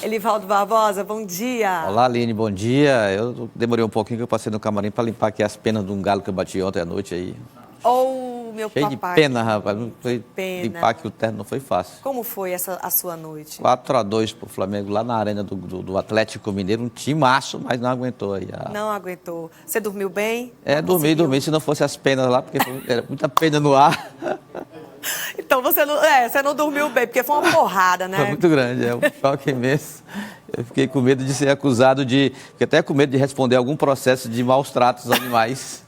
Elivaldo Barbosa, bom dia. Olá, Aline, bom dia. Eu demorei um pouquinho que eu passei no camarim para limpar aqui as penas de um galo que eu bati ontem à noite aí. Oh, meu Cheio papai. de pena, rapaz. Não foi Pena. limpar aqui o terno, não foi fácil. Como foi a sua noite? 4-2 pro Flamengo lá na arena do Atlético Mineiro, um timaço, mas não aguentou aí. Não aguentou. Você dormiu bem? Dormi, se não fosse as penas lá, porque era muita pena no ar. Então você não dormiu bem, porque foi uma porrada, né? Foi muito grande, é um choque imenso. Eu fiquei com medo de ser acusado fiquei até com medo de responder algum processo de maus tratos aos animais.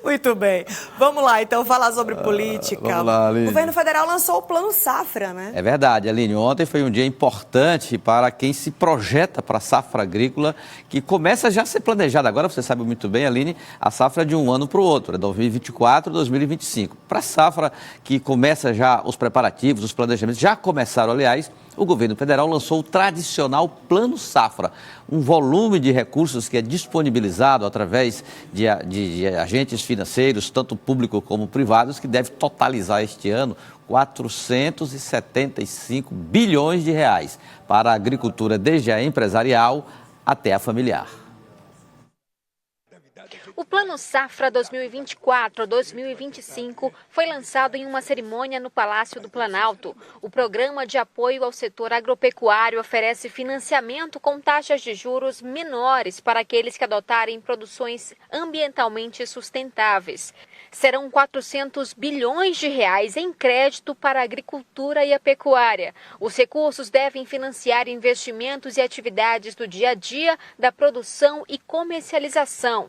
Muito bem. Vamos lá, então, falar sobre política. Vamos lá, Aline. O governo federal lançou o Plano Safra, né? É verdade, Aline. Ontem foi um dia importante para quem se projeta para a safra agrícola, que começa já a ser planejada. Agora, você sabe muito bem, Aline, a safra é de um ano para o outro, é 2024, 2025. Para a safra que começa já os preparativos, os planejamentos, já começaram, aliás, o governo federal lançou o tradicional Plano Safra, um volume de recursos que é disponibilizado através de agentes financeiros, tanto públicos como privados, que deve totalizar este ano 475 bilhões de reais para a agricultura, desde a empresarial até a familiar. O Plano Safra 2024-2025 foi lançado em uma cerimônia no Palácio do Planalto. O programa de apoio ao setor agropecuário oferece financiamento com taxas de juros menores para aqueles que adotarem produções ambientalmente sustentáveis. Serão 400 bilhões de reais em crédito para a agricultura e a pecuária. Os recursos devem financiar investimentos e atividades do dia a dia da produção e comercialização.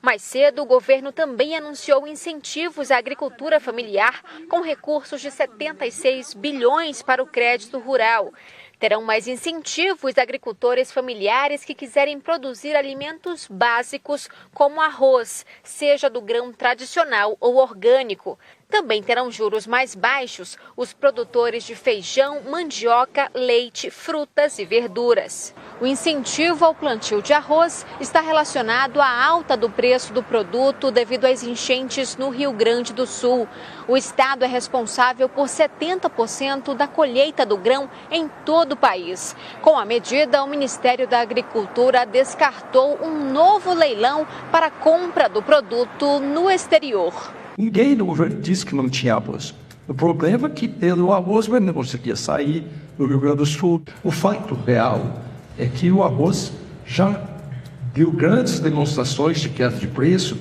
Mais cedo, o governo também anunciou incentivos à agricultura familiar com recursos de 76 bilhões para o crédito rural. Terão mais incentivos agricultores familiares que quiserem produzir alimentos básicos como arroz, seja do grão tradicional ou orgânico. Também terão juros mais baixos os produtores de feijão, mandioca, leite, frutas e verduras. O incentivo ao plantio de arroz está relacionado à alta do preço do produto devido às enchentes no Rio Grande do Sul. O estado é responsável por 70% da colheita do grão em todo o país. Com a medida, o Ministério da Agricultura descartou um novo leilão para a compra do produto no exterior. Ninguém no governo disse que não tinha arroz. O problema é que pelo arroz não conseguia sair do Rio Grande do Sul. O fato real é que o arroz já deu grandes demonstrações de queda de preço.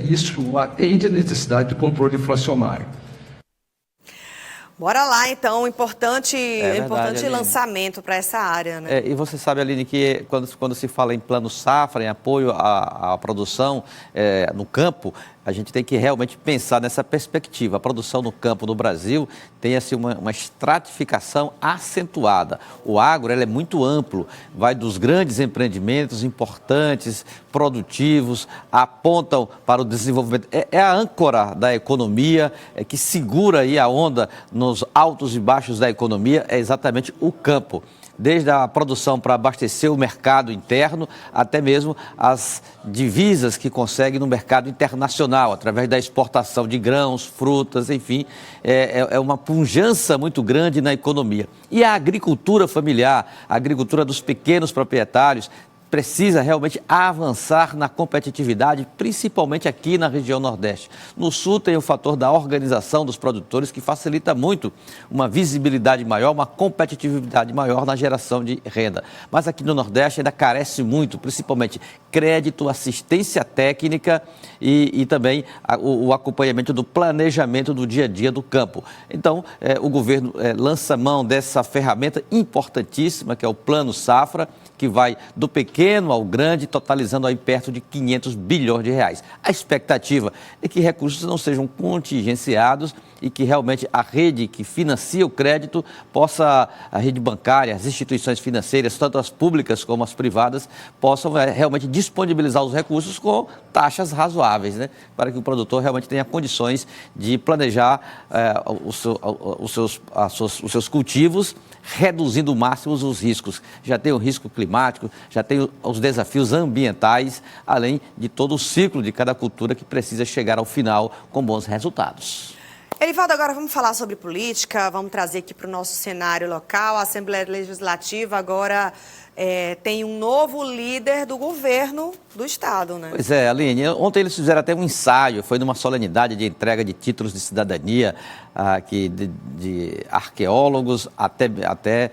Isso atende a necessidade de controle inflacionário. Bora lá, então, importante Aline. lançamento para essa área, né? E você sabe, Aline, que quando se fala em Plano Safra, em apoio à produção no campo, a gente tem que realmente pensar nessa perspectiva. A produção no campo no Brasil tem assim, uma estratificação acentuada. O agro é muito amplo, vai dos grandes empreendimentos importantes, produtivos, apontam para o desenvolvimento. É a âncora da economia, que segura aí a onda nos altos e baixos da economia, é exatamente o campo. Desde a produção para abastecer o mercado interno, até mesmo as divisas que consegue no mercado internacional, através da exportação de grãos, frutas, enfim, é uma pujança muito grande na economia. E a agricultura familiar, a agricultura dos pequenos proprietários, precisa realmente avançar na competitividade, principalmente aqui na região Nordeste. No Sul tem o fator da organização dos produtores, que facilita muito uma visibilidade maior, uma competitividade maior na geração de renda. Mas aqui no Nordeste ainda carece muito, principalmente crédito, assistência técnica e também o acompanhamento do planejamento do dia a dia do campo. Então, o governo lança mão dessa ferramenta importantíssima, que é o Plano Safra, que vai do pequeno ao grande, totalizando aí perto de 500 bilhões de reais. A expectativa é que recursos não sejam contingenciados e que realmente a rede que financia o crédito a rede bancária, as instituições financeiras, tanto as públicas como as privadas, possam realmente disponibilizar os recursos com taxas razoáveis, né? Para que o produtor realmente tenha condições de planejar os seus cultivos, reduzindo ao máximo os riscos. Já tem o risco climático, já tem os desafios ambientais, além de todo o ciclo de cada cultura que precisa chegar ao final com bons resultados. Elivaldo, agora vamos falar sobre política, vamos trazer aqui para o nosso cenário local. A Assembleia Legislativa agora tem um novo líder do governo do Estado, né? Pois é, Aline, ontem eles fizeram até um ensaio, foi numa solenidade de entrega de títulos de cidadania, de arqueólogos até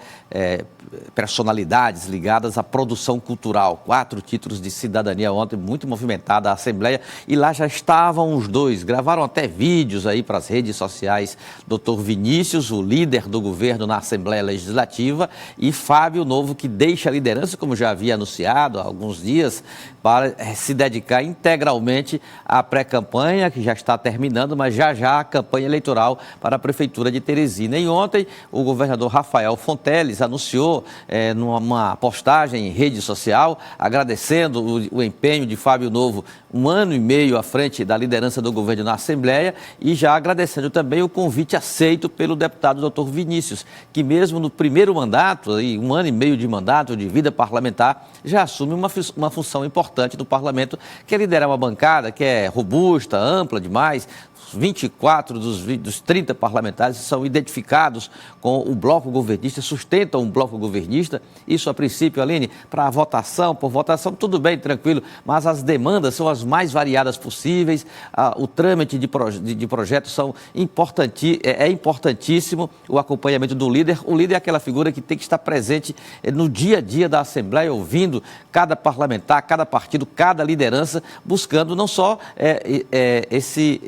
personalidades ligadas à produção cultural. 4 títulos de cidadania ontem, muito movimentada a Assembleia, e lá já estavam os dois, gravaram até vídeos aí para as redes sociais, Dr. Vinícius, o líder do governo na Assembleia Legislativa, e Fábio Novo, que deixa a liderança, como já havia anunciado há alguns dias, para se dedicar integralmente à pré-campanha, que já está terminando, mas já a campanha eleitoral para a Prefeitura de Teresina. E ontem, o governador Rafael Fonteles anunciou, numa postagem em rede social, agradecendo o empenho de Fábio Novo, 1 ano e meio à frente da liderança do governo na Assembleia, e já agradecendo também o convite aceito pelo deputado Dr. Vinícius, que mesmo no primeiro mandato, 1 ano e meio de mandato, de vida parlamentar, já assume uma função importante do parlamento, que é liderar uma bancada que é robusta, ampla demais. 24 dos 30 parlamentares são identificados com o bloco governista, sustentam um bloco governista. Isso, a princípio, Aline, para a votação, por votação, tudo bem, tranquilo, mas as demandas são as mais variadas possíveis, o trâmite de projetos é importantíssimo o acompanhamento do líder. O líder é aquela figura que tem que estar presente no dia a dia da Assembleia, ouvindo cada parlamentar, cada partido, cada liderança, buscando não só esse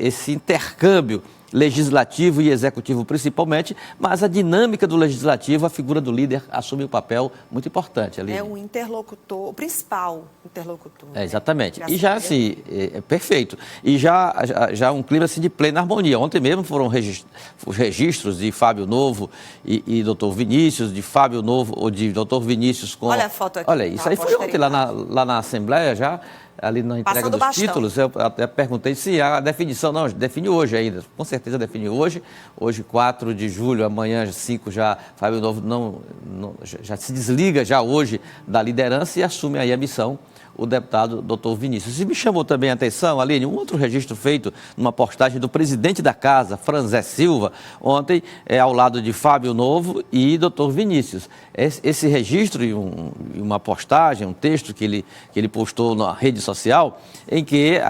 intercâmbio legislativo e executivo principalmente, mas a dinâmica do legislativo, a figura do líder assume um papel muito importante ali. É um interlocutor, o principal interlocutor. Exatamente. Né? E já assim, perfeito. E já um clima assim, de plena harmonia. Ontem mesmo foram os registros de Fábio Novo e Dr. Vinícius, de Fábio Novo ou de Dr. Vinícius com... Olha a foto aqui. Olha, isso aí foi ontem lá na Assembleia já. Ali na entrega dos títulos, eu até perguntei se a definição, não, define hoje ainda, com certeza define hoje, 4 de julho, amanhã 5 já, Fábio Novo já se desliga já hoje da liderança e assume aí a missão o deputado Dr. Vinícius. E me chamou também a atenção, Aline, um outro registro feito numa postagem do presidente da casa, Franzé Silva, ontem, ao lado de Fábio Novo e Dr. Vinícius. Esse registro e uma postagem, um texto que ele postou na rede social, em que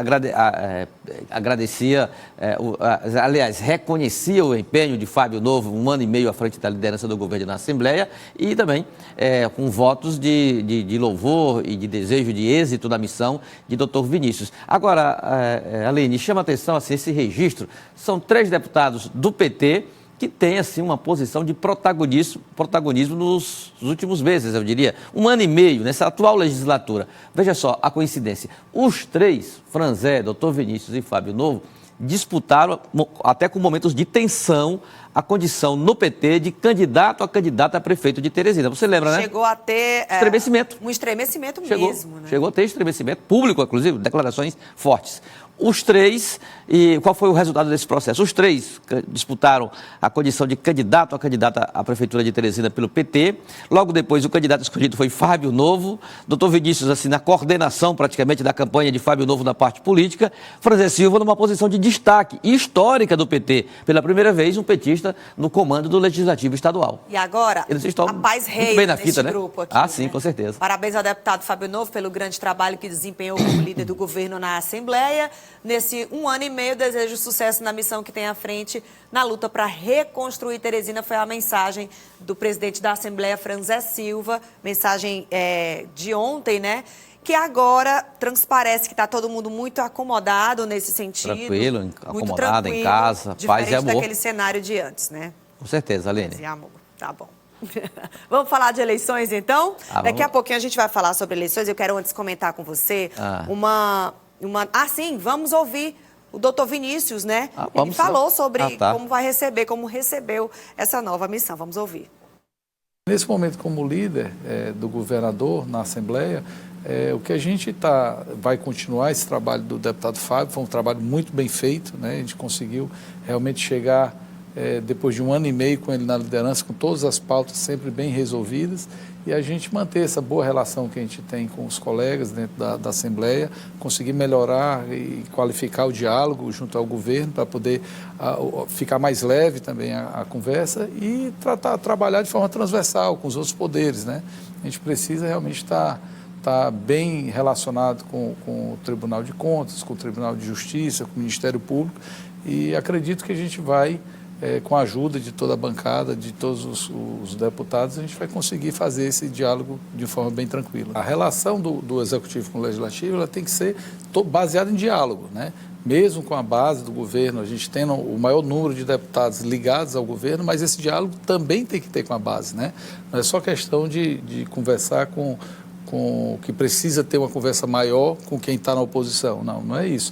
agradecia, aliás, reconhecia o empenho de Fábio Novo, 1 ano e meio à frente da liderança do governo na Assembleia, e também com votos de louvor e de desejo de êxito da missão de Dr. Vinícius. Agora, Aline, chama a atenção assim, esse registro. São 3 deputados do PT que têm assim, uma posição de protagonismo nos últimos meses, eu diria. 1 ano e meio, nessa atual legislatura. Veja só a coincidência. Os 3, Franzé, Dr. Vinícius e Fábio Novo, disputaram, até com momentos de tensão, a condição no PT de candidato a candidata a prefeito de Teresina. Você lembra, né? Chegou a ter... estremecimento. Um estremecimento mesmo, né? Chegou a ter estremecimento público, inclusive, declarações fortes. Os 3, e qual foi o resultado desse processo? Os 3 disputaram a condição de candidato a candidata à Prefeitura de Teresina pelo PT. Logo depois, o candidato escolhido foi Fábio Novo. Dr. Vinícius, assim, na coordenação praticamente da campanha de Fábio Novo na parte política. Franzé Silva numa posição de destaque histórica do PT. Pela primeira vez, um petista no comando do Legislativo Estadual. E agora, eles estão a paz reina bem na nesse fita, né? grupo aqui. Sim, né? com certeza. Parabéns ao deputado Fábio Novo pelo grande trabalho que desempenhou como líder do governo na Assembleia. Nesse 1 ano e meio, desejo sucesso na missão que tem à frente na luta para reconstruir Teresina. Foi a mensagem do presidente da Assembleia, Franzé Silva, mensagem de ontem, né? Que agora transparece que está todo mundo muito acomodado nesse sentido. Tranquilo, acomodado em casa, paz e amor. Diferente daquele cenário de antes, né? Com certeza, Aline. Paz e amor, tá bom. Vamos falar de eleições, então? Daqui a pouquinho a gente vai falar sobre eleições. Eu quero antes comentar com você sim, vamos ouvir o doutor Vinícius, né? Ele falou sobre como recebeu essa nova missão. Vamos ouvir. Nesse momento, como líder do governador na Assembleia, o que a gente vai continuar esse trabalho do deputado Fábio, foi um trabalho muito bem feito, né? A gente conseguiu realmente chegar depois de um ano e meio com ele na liderança, com todas as pautas sempre bem resolvidas, e a gente manter essa boa relação que a gente tem com os colegas dentro da Assembleia, conseguir melhorar e qualificar o diálogo junto ao governo para poder ficar mais leve também a conversa e trabalhar de forma transversal com os outros poderes, né? A gente precisa realmente estar bem relacionado com o Tribunal de Contas, com o Tribunal de Justiça, com o Ministério Público, e acredito que a gente vai, com a ajuda de toda a bancada, de todos os deputados, a gente vai conseguir fazer esse diálogo de forma bem tranquila. A relação do Executivo com o Legislativo, ela tem que ser baseada em diálogo, né? Mesmo com a base do governo, a gente tendo o maior número de deputados ligados ao governo, mas esse diálogo também tem que ter com a base, né? Não é só questão de conversar com que precisa ter uma conversa maior com quem está na oposição. Não é isso.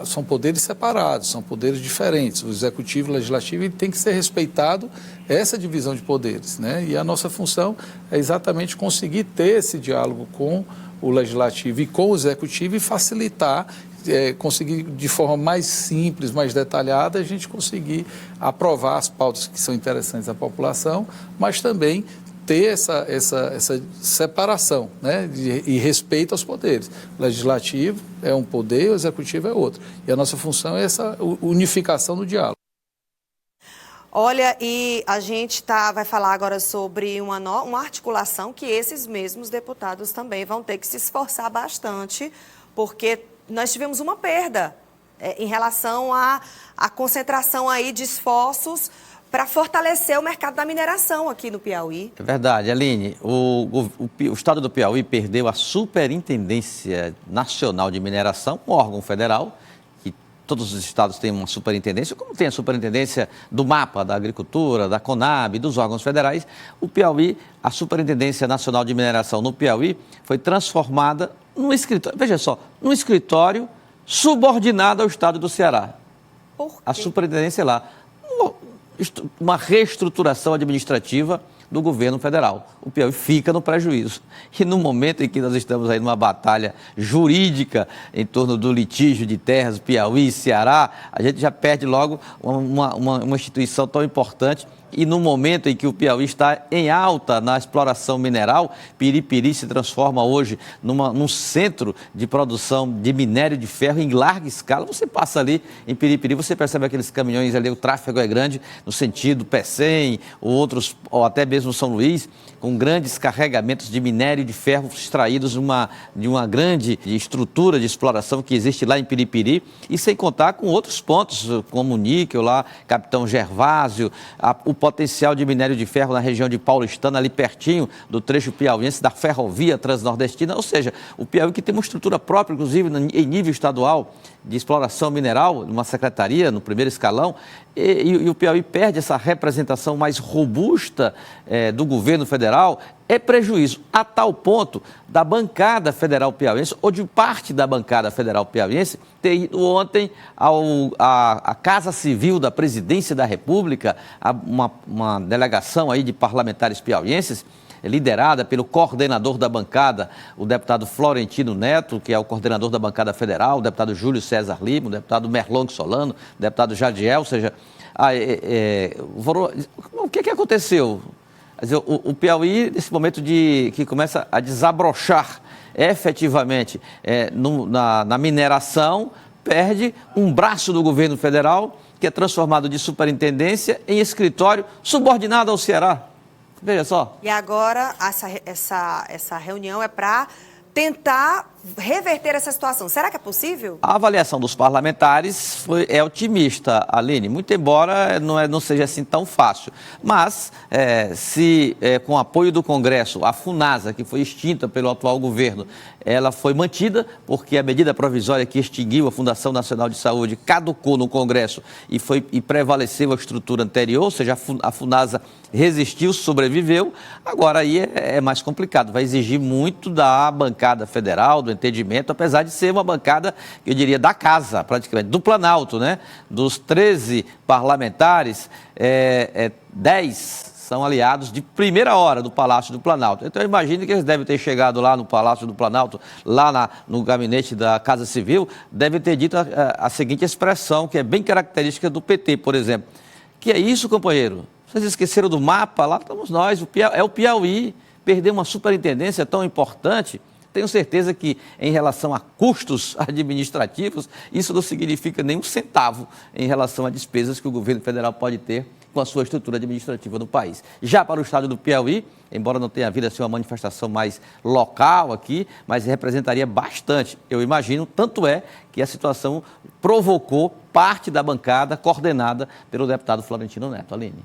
São poderes separados, são poderes diferentes. O Executivo e o Legislativo tem que ser respeitado essa divisão de poderes, né? E a nossa função é exatamente conseguir ter esse diálogo com o Legislativo e com o Executivo e facilitar, conseguir de forma mais simples, mais detalhada, a gente conseguir aprovar as pautas que são interessantes à população, mas também ter essa separação, né, e respeito aos poderes. O Legislativo é um poder, o Executivo é outro. E a nossa função é essa unificação do diálogo. Olha, e a gente vai falar agora sobre uma articulação que esses mesmos deputados também vão ter que se esforçar bastante, porque nós tivemos uma perda em relação à concentração aí de esforços para fortalecer o mercado da mineração aqui no Piauí. É verdade, Aline. O estado do Piauí perdeu a Superintendência Nacional de Mineração, um órgão federal, que todos os estados têm uma superintendência, como tem a superintendência do MAPA, da Agricultura, da CONAB, dos órgãos federais. O Piauí, a Superintendência Nacional de Mineração no Piauí, foi transformada num escritório, veja só, num escritório subordinado ao estado do Ceará. Por quê? A superintendência lá. Uma reestruturação administrativa do governo federal. O Piauí fica no prejuízo. E no momento em que nós estamos aí numa batalha jurídica em torno do litígio de terras Piauí e Ceará, a gente já perde logo uma instituição tão importante. E no momento em que o Piauí está em alta na exploração mineral, Piripiri se transforma hoje num centro de produção de minério de ferro em larga escala. Você passa ali em Piripiri, você percebe aqueles caminhões ali, o tráfego é grande no sentido Pecém, ou até mesmo São Luís, com grandes carregamentos de minério de ferro extraídos de uma grande estrutura de exploração que existe lá em Piripiri, e sem contar com outros pontos, como o níquel lá, Capitão Gervásio, o potencial de minério de ferro na região de Paulistana, ali pertinho do trecho piauiense da ferrovia transnordestina, ou seja, o Piauí que tem uma estrutura própria, inclusive em nível estadual, de exploração mineral, numa secretaria, no primeiro escalão, e o Piauí perde essa representação mais robusta do governo federal, é prejuízo a tal ponto da bancada federal piauiense, ou de parte da bancada federal piauiense, ter ido ontem à Casa Civil da Presidência da República, uma delegação aí de parlamentares piauienses, liderada pelo coordenador da bancada, o deputado Florentino Neto, que é o coordenador da bancada federal, o deputado Júlio César Lima, o deputado Merlong Solano, o deputado Jadiel, ou seja, o que aconteceu? Quer dizer, o Piauí, nesse momento que começa a desabrochar efetivamente na mineração, perde um braço do governo federal, que é transformado de superintendência em escritório subordinado ao Ceará. Veja só. E agora essa reunião é para tentar reverter essa situação. Será que é possível? A avaliação dos parlamentares é otimista, Aline, muito embora não seja assim tão fácil. Mas, com o apoio do Congresso, a FUNASA, que foi extinta pelo atual governo, ela foi mantida, porque a medida provisória que extinguiu a Fundação Nacional de Saúde caducou no Congresso e prevaleceu a estrutura anterior, ou seja, a FUNASA resistiu, sobreviveu. Agora aí é mais complicado, vai exigir muito da bancada federal, do entendimento, apesar de ser uma bancada, eu diria, da casa, praticamente, do Planalto, né? Dos 13 parlamentares, 10 são aliados de primeira hora do Palácio do Planalto. Então, eu imagino que eles devem ter chegado lá no Palácio do Planalto, lá no gabinete da Casa Civil, devem ter dito a seguinte expressão, que é bem característica do PT, por exemplo, Que é isso, companheiro? Vocês esqueceram do mapa? Lá estamos nós, é o Piauí. Perder uma superintendência tão importante. Tenho certeza que, em relação a custos administrativos, isso não significa nem um centavo em relação a despesas que o governo federal pode ter com a sua estrutura administrativa no país. Já para o estado do Piauí, embora não tenha havido assim, uma manifestação mais local aqui, mas representaria bastante, eu imagino, tanto é que a situação provocou parte da bancada coordenada pelo deputado Florentino Neto. Aline.